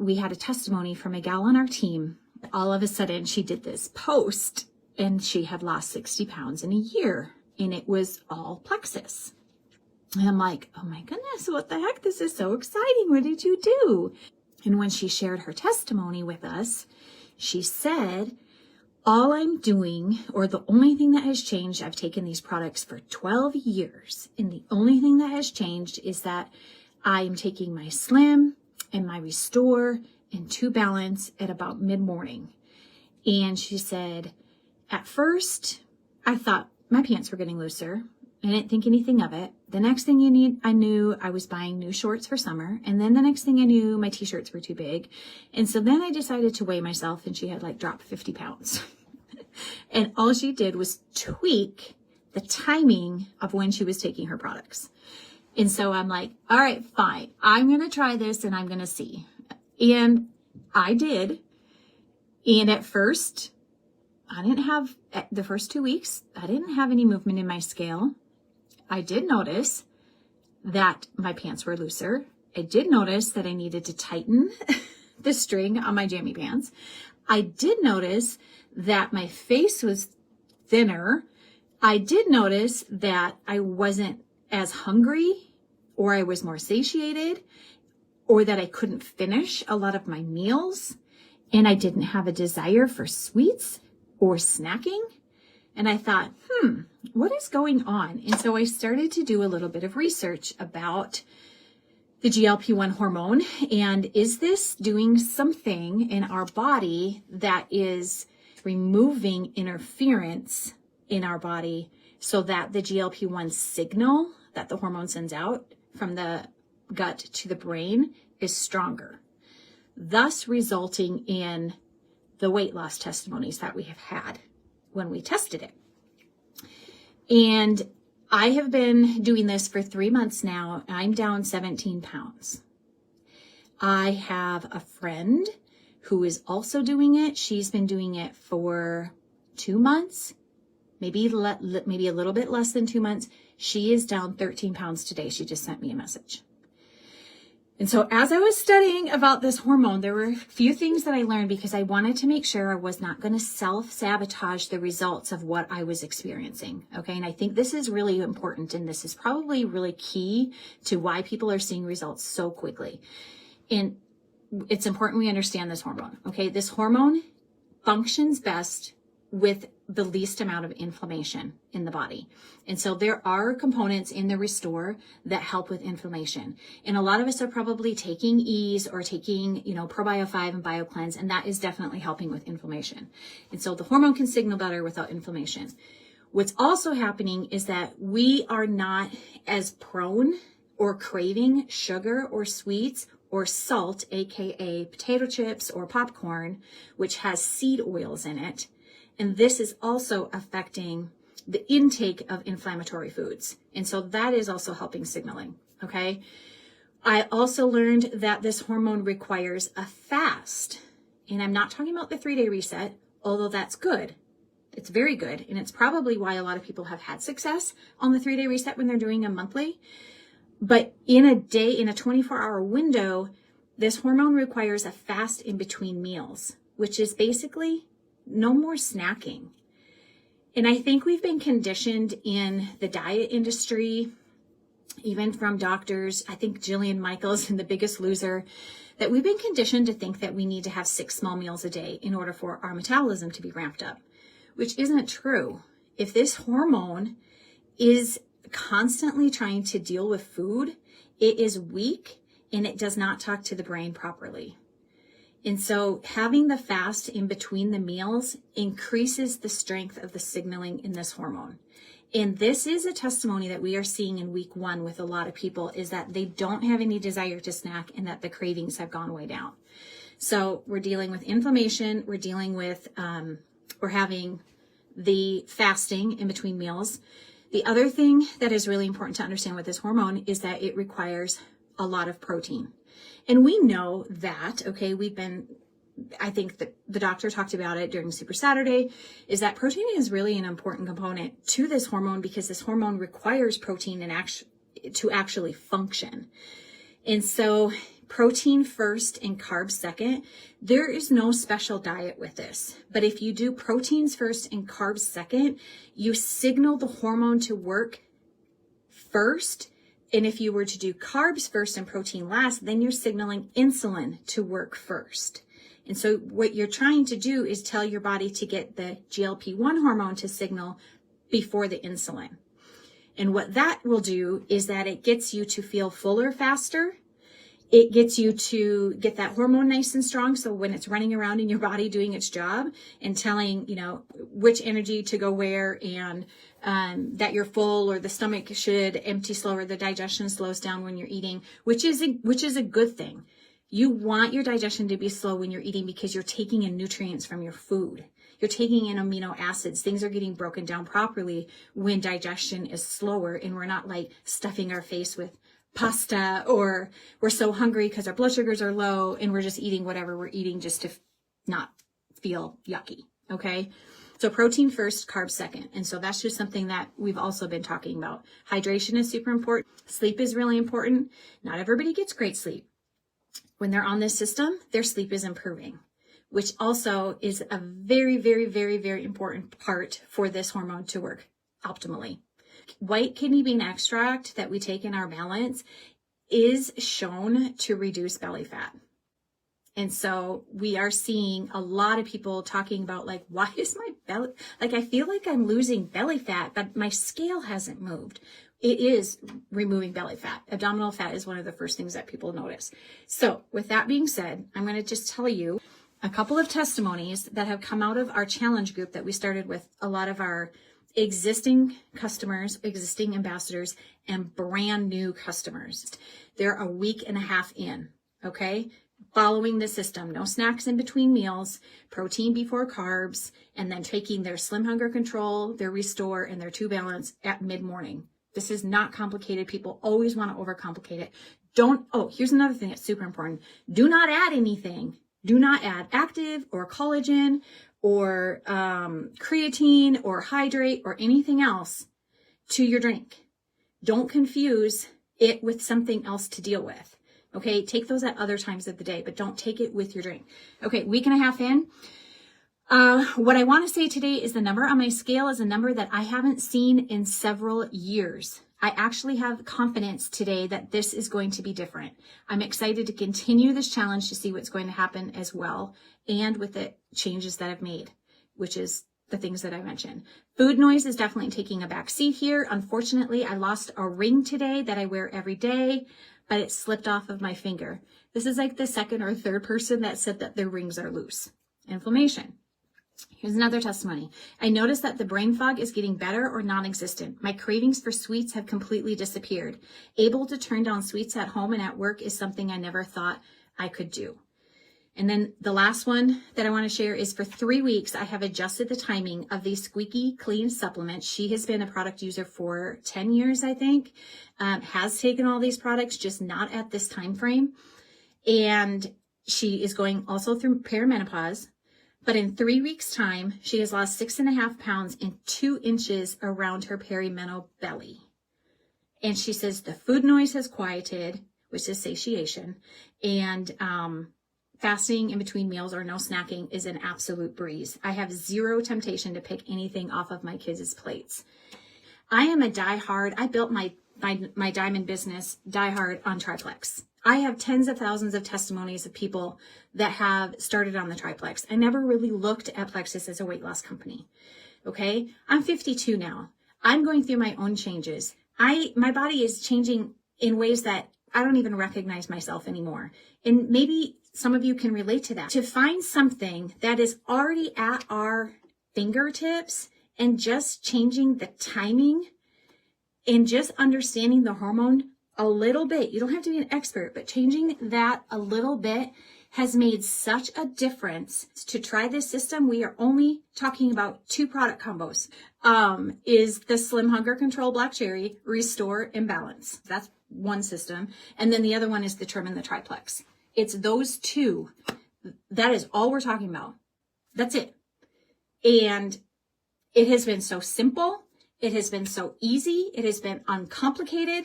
we had a testimony from a gal on our team. All of a sudden, she did this post and she had lost 60 pounds in a year, and it was all plexus. And I'm like, oh my goodness, what the heck? This is so exciting. What did you do? And when she shared her testimony with us, she said, all I'm doing, or the only thing that has changed, I've taken these products for 12 years, and the only thing that has changed is that I'm taking my Slim and my Restore and 2 Balance at about mid-morning. And she said, at first, I thought my pants were getting looser. I didn't think anything of it. The next thing I knew I was buying new shorts for summer. And then the next thing I knew, my t-shirts were too big. And so then I decided to weigh myself, and she had like dropped 50 pounds. And all she did was tweak the timing of when she was taking her products. And so I'm like, all right, fine. I'm going to try this and I'm going to see. And I did. And at first, the first 2 weeks, I didn't have any movement in my scale. I did notice that my pants were looser. I did notice that I needed to tighten the string on my jammy pants. I did notice that my face was thinner. I did notice that I wasn't as hungry, or I was more satiated, or that I couldn't finish a lot of my meals, and I didn't have a desire for sweets or snacking. And I thought, what is going on? And so I started to do a little bit of research about the GLP-1 hormone, and is this doing something in our body that is removing interference in our body so that the GLP-1 signal that the hormone sends out from the gut to the brain is stronger, thus resulting in the weight loss testimonies that we have had when we tested it. And I have been doing this for 3 months now. I'm down 17 pounds. I have a friend who is also doing it. She's been doing it for 2 months, maybe a little bit less than 2 months. She is down 13 pounds today. She just sent me a message. And so as I was studying about this hormone, there were a few things that I learned, because I wanted to make sure I was not going to self-sabotage the results of what I was experiencing. Okay. And I think this is really important. And this is probably really key to why people are seeing results so quickly. And it's important we understand this hormone. Okay. This hormone functions best with the least amount of inflammation in the body. And so there are components in the Restore that help with inflammation. And a lot of us are probably taking Ease or taking, Probio 5 and BioCleanse, and that is definitely helping with inflammation. And so the hormone can signal better without inflammation. What's also happening is that we are not as prone or craving sugar or sweets or salt, aka potato chips or popcorn, which has seed oils in it. And this is also affecting the intake of inflammatory foods. And so that is also helping signaling, okay? I also learned that this hormone requires a fast. And I'm not talking about the 3-day reset, although that's good. It's very good. And it's probably why a lot of people have had success on the 3-day reset when they're doing a monthly. But in a day, in a 24-hour window, this hormone requires a fast in between meals, which is basically no more snacking. And I think we've been conditioned in the diet industry, even from doctors. I think Jillian Michaels in The Biggest Loser, that we've been conditioned to think that we need to have 6 small meals a day in order for our metabolism to be ramped up, which isn't true. If this hormone is constantly trying to deal with food, it is weak and it does not talk to the brain properly. And so having the fast in between the meals increases the strength of the signaling in this hormone. And this is a testimony that we are seeing in week 1 with a lot of people, is that they don't have any desire to snack and that the cravings have gone way down. So we're dealing with inflammation. We're dealing with, we're having the fasting in between meals. The other thing that is really important to understand with this hormone is that it requires a lot of protein. And we know that, okay, I think that the doctor talked about it during Super Saturday, is that protein is really an important component to this hormone, because this hormone requires protein to actually function. And so protein first and carbs second. There is no special diet with this, but if you do proteins first and carbs second, you signal the hormone to work first. And if you were to do carbs first and protein last, then you're signaling insulin to work first. And so what you're trying to do is tell your body to get the GLP-1 hormone to signal before the insulin. And what that will do is that it gets you to feel fuller faster. It gets you to get that hormone nice and strong. So when it's running around in your body doing its job and telling, which energy to go where, and that you're full, or the stomach should empty slower, the digestion slows down when you're eating, which is a good thing. You want your digestion to be slow when you're eating because you're taking in nutrients from your food. You're taking in amino acids. Things are getting broken down properly when digestion is slower, and we're not like stuffing our face with pasta, or we're so hungry because our blood sugars are low and we're just eating whatever we're eating just to not feel yucky. Okay. So protein first, carbs second. And so that's just something that we've also been talking about. Hydration is super important. Sleep is really important. Not everybody gets great sleep. When they're on this system, their sleep is improving, which also is a very, very, very, very important part for this hormone to work optimally. White kidney bean extract that we take in our balance is shown to reduce belly fat. And so we are seeing a lot of people talking about like, why is my belly, like I feel like I'm losing belly fat, but my scale hasn't moved. It is removing belly fat. Abdominal fat is one of the first things that people notice. So with that being said, I'm going to just tell you a couple of testimonies that have come out of our challenge group that we started with a lot of our existing customers, existing ambassadors, and brand new customers. They're a week and a half in, okay? Following the system, no snacks in between meals, protein before carbs, and then taking their Slim Hunger Control, their Restore, and their 2 Balance at mid-morning. This is not complicated. People always want to overcomplicate it. Here's another thing that's super important. Do not add anything. Do not add active or collagen or creatine or hydrate or anything else to your drink. Don't confuse it with something else to deal with. Okay, take those at other times of the day, but don't take it with your drink. Okay, week and a half in. What I want to say today is the number on my scale is a number that I haven't seen in several years. I actually have confidence today that this is going to be different. I'm excited to continue this challenge to see what's going to happen as well, and with the changes that I've made, which is the things that I mentioned. Food noise is definitely taking a back seat here. Unfortunately, I lost a ring today that I wear every day, but it slipped off of my finger. This is like the second or third person that said that their rings are loose. Inflammation. Here's another testimony. I noticed that the brain fog is getting better or non-existent. My cravings for sweets have completely disappeared. Able to turn down sweets at home and at work is something I never thought I could do. And then the last one that I want to share is for 3 weeks, I have adjusted the timing of these squeaky clean supplements. She has been a product user for 10 years, I think, has taken all these products, just not at this time frame. And she is going also through perimenopause. But in 3 weeks' time, she has lost 6.5 pounds and 2 inches around her perimenopause belly. And she says the food noise has quieted, which is satiation, and fasting in between meals or no snacking is an absolute breeze. I have zero temptation to pick anything off of my kids' plates. I am a diehard. I built my diamond business diehard on Triplex. I have tens of thousands of testimonies of people that have started on the Triplex. I never really looked at Plexus as a weight loss company. Okay. I'm 52 now. I'm going through my own changes. My body is changing in ways that I don't even recognize myself anymore. And maybe some of you can relate to that. To find something that is already at our fingertips and just changing the timing and just understanding the hormone a little bit. You don't have to be an expert, but changing that a little bit has made such a difference. To try this system, we are only talking about 2 product combos. Is the Slim Hunger Control Black Cherry, Restore, and Balance. That's one system. And then the other one is the Trim and the Triplex. It's those 2. That is all we're talking about. That's it. And it has been so simple. It has been so easy. It has been uncomplicated.